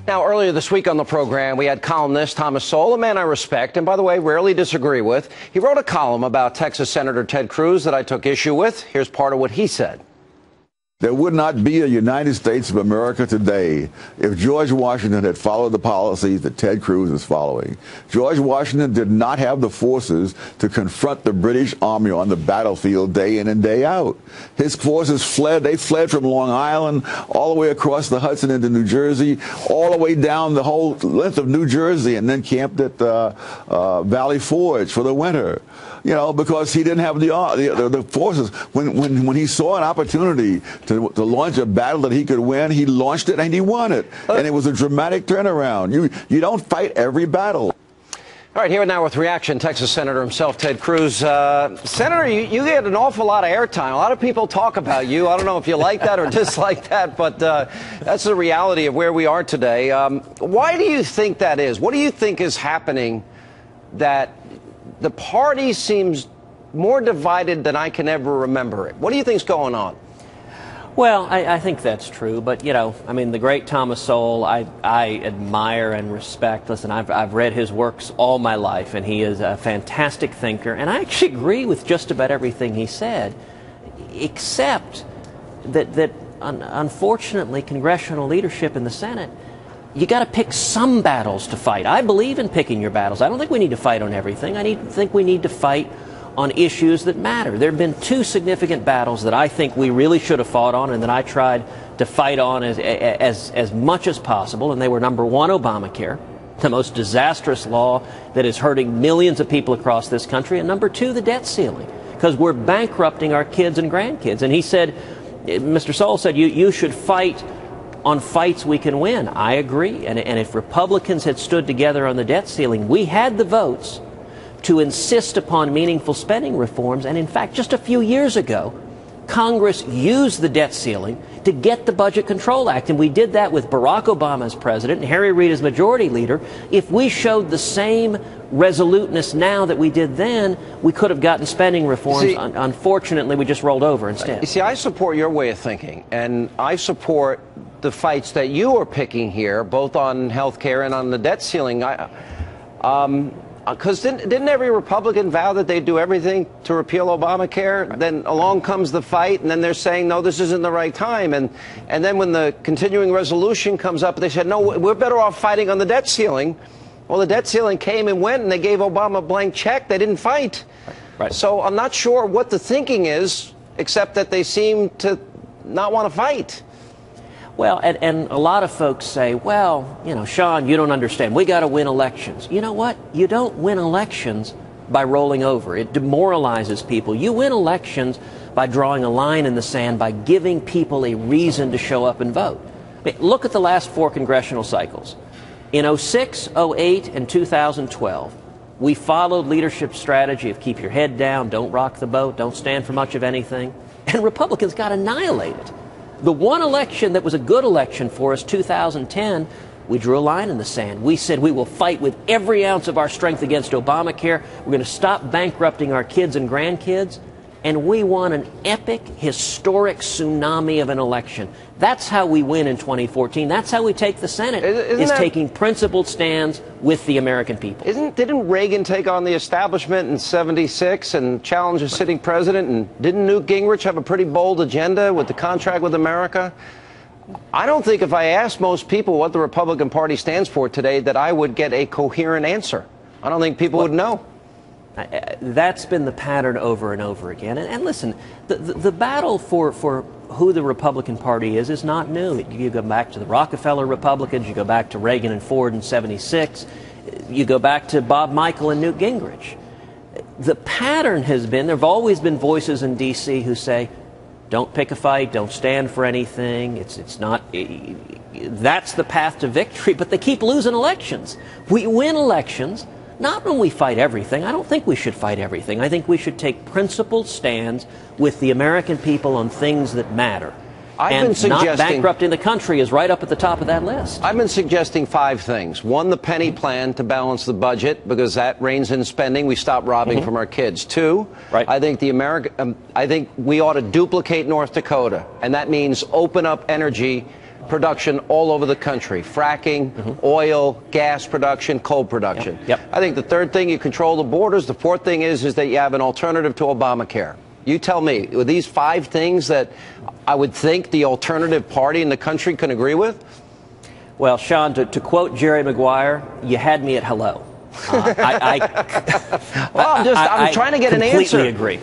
Now, earlier this week on the program, we had columnist Thomas Sowell, a man I respect, and by the way, rarely disagree with. He wrote a column about Texas Senator Ted Cruz that I took issue with. Here's part of what he said. There would not be a United States of America today if George Washington had followed the policies that Ted Cruz is following. George Washington did not have the forces to confront the British Army on the battlefield day in and day out. His forces fled. They fled from Long Island all the way across the Hudson into New Jersey, all the way down the whole length of New Jersey, and then camped at Valley Forge for the winter. You know, because he didn't have the forces. When he saw an opportunity to launch a battle that he could win, he launched it and he won it. And it was a dramatic turnaround. You don't fight every battle. All right, here now with reaction, Texas Senator himself, Ted Cruz. Senator, you get an awful lot of airtime. A lot of people talk about you. I don't know if you like that or dislike that, but that's the reality of where we are today. Why do you think that is? What do you think is happening that the party seems more divided than I can ever remember it? What do you think's going on? Well, I think that's true, but, you know, I mean, the great Thomas Sowell, I admire and respect. Listen, I've read his works all my life, and he is a fantastic thinker, and I actually agree with just about everything he said, except that unfortunately, congressional leadership in the Senate, you got to pick some battles to fight. I believe in picking your battles. I don't think we need to fight on everything. I think we need to fight on issues that matter. There have been two significant battles that I think we really should have fought on and that I tried to fight on as much as possible, and they were, number one, Obamacare, the most disastrous law that is hurting millions of people across this country, and number two, the debt ceiling, because we're bankrupting our kids and grandkids. And he said, Mr. Sowell said, you should fight on fights we can win. I agree. And if Republicans had stood together on the debt ceiling, we had the votes to insist upon meaningful spending reforms. And in fact, just a few years ago, Congress used the debt ceiling to get the Budget Control Act. And we did that with Barack Obama as president and Harry Reid as majority leader. If we showed the same resoluteness now that we did then, we could have gotten spending reforms. Unfortunately, we just rolled over instead. You see, I support your way of thinking, and I support the fights that you are picking here, both on health care and on the debt ceiling. Because didn't every Republican vow that they'd do everything to repeal Obamacare? Right. Then along comes the fight, and then they're saying, no, this isn't the right time. And then when the continuing resolution comes up, they said, no, we're better off fighting on the debt ceiling. Well, the debt ceiling came and went, and they gave Obama a blank check. They didn't fight. Right. So I'm not sure what the thinking is, except that they seem to not want to fight. Well, and a lot of folks say, well, you know, Sean, you don't understand. We got to win elections. You know what? You don't win elections by rolling over. It demoralizes people. You win elections by drawing a line in the sand, by giving people a reason to show up and vote. I mean, look at the last four congressional cycles. In 2006, 2008, and 2012, we followed leadership's strategy of keep your head down, don't rock the boat, don't stand for much of anything, and Republicans got annihilated. The one election that was a good election for us, 2010, we drew a line in the sand. We said we will fight with every ounce of our strength against Obamacare. We're going to stop bankrupting our kids and grandkids. And we won an epic, historic tsunami of an election. That's how we win in 2014. That's how we take the Senate, is taking principled stands with the American people. Didn't Reagan take on the establishment in '76 and challenge a sitting president? And didn't Newt Gingrich have a pretty bold agenda with the contract with America? I don't think if I asked most people what the Republican Party stands for today that I would get a coherent answer. I don't think people would know. That's been the pattern over and over again. And listen, the battle for who the Republican Party is not new. You go back to the Rockefeller Republicans, you go back to Reagan and Ford in '76, you go back to Bob Michel and Newt Gingrich. The pattern has been, there have always been voices in D.C. who say, don't pick a fight, don't stand for anything, it's not, that's the path to victory, but they keep losing elections. We win elections not when we fight everything. I don't think we should fight everything. I think we should take principled stands with the American people on things that matter. Not bankrupting the country is right up at the top of that list. I've been suggesting 5 things. 1, the penny plan to balance the budget, because that reins in spending. We stop robbing from our kids. 2, I think I think we ought to duplicate North Dakota, and that means open up energy production all over the country. Fracking, oil, gas production, coal production. Yep. I think the third thing, you control the borders. The fourth thing is that you have an alternative to Obamacare. You tell me, with these 5 things that I would think the alternative party in the country can agree with? Well, Sean, to quote Jerry Maguire, you had me at hello. I'm trying to get an answer. I completely agree.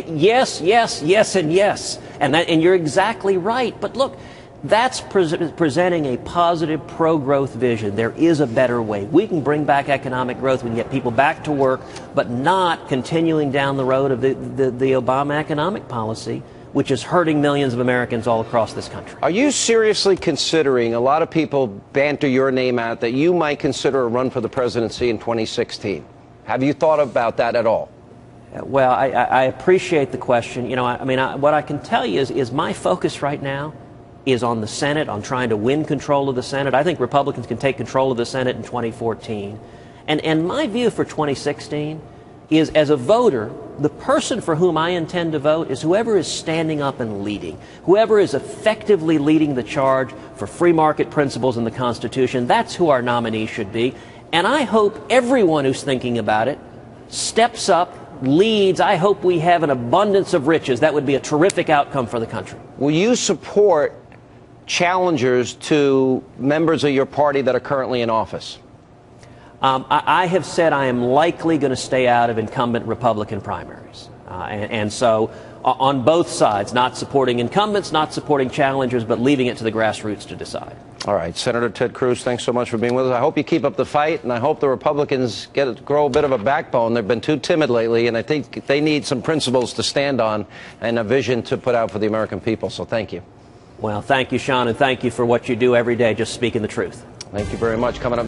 Yes, yes, yes, and yes. And you're exactly right. But look, that's presenting a positive pro-growth vision. There is a better way. We can bring back economic growth. We can get people back to work, but not continuing down the road of the Obama economic policy, which is hurting millions of Americans all across this country. Are you seriously considering, a lot of people banter your name out, that you might consider a run for the presidency in 2016? Have you thought about that at all? Well, I appreciate the question. You know, what I can tell you is my focus right now is on the Senate, on trying to win control of the Senate. I think Republicans can take control of the Senate in 2014. And my view for 2016 is, as a voter, the person for whom I intend to vote is whoever is standing up and leading, whoever is effectively leading the charge for free market principles in the Constitution. That's who our nominee should be. And I hope everyone who's thinking about it steps up, leads. I hope we have an abundance of riches. That would be a terrific outcome for the country. Will you support challengers to members of your party that are currently in office? I have said I am likely going to stay out of incumbent Republican primaries. And so on both sides, not supporting incumbents, not supporting challengers, but leaving it to the grassroots to decide. All right. Senator Ted Cruz, thanks so much for being with us. I hope you keep up the fight, and I hope the Republicans grow a bit of a backbone. They've been too timid lately, and I think they need some principles to stand on and a vision to put out for the American people. So thank you. Well, thank you, Sean, and thank you for what you do every day, just speaking the truth. Thank you very much. Coming up.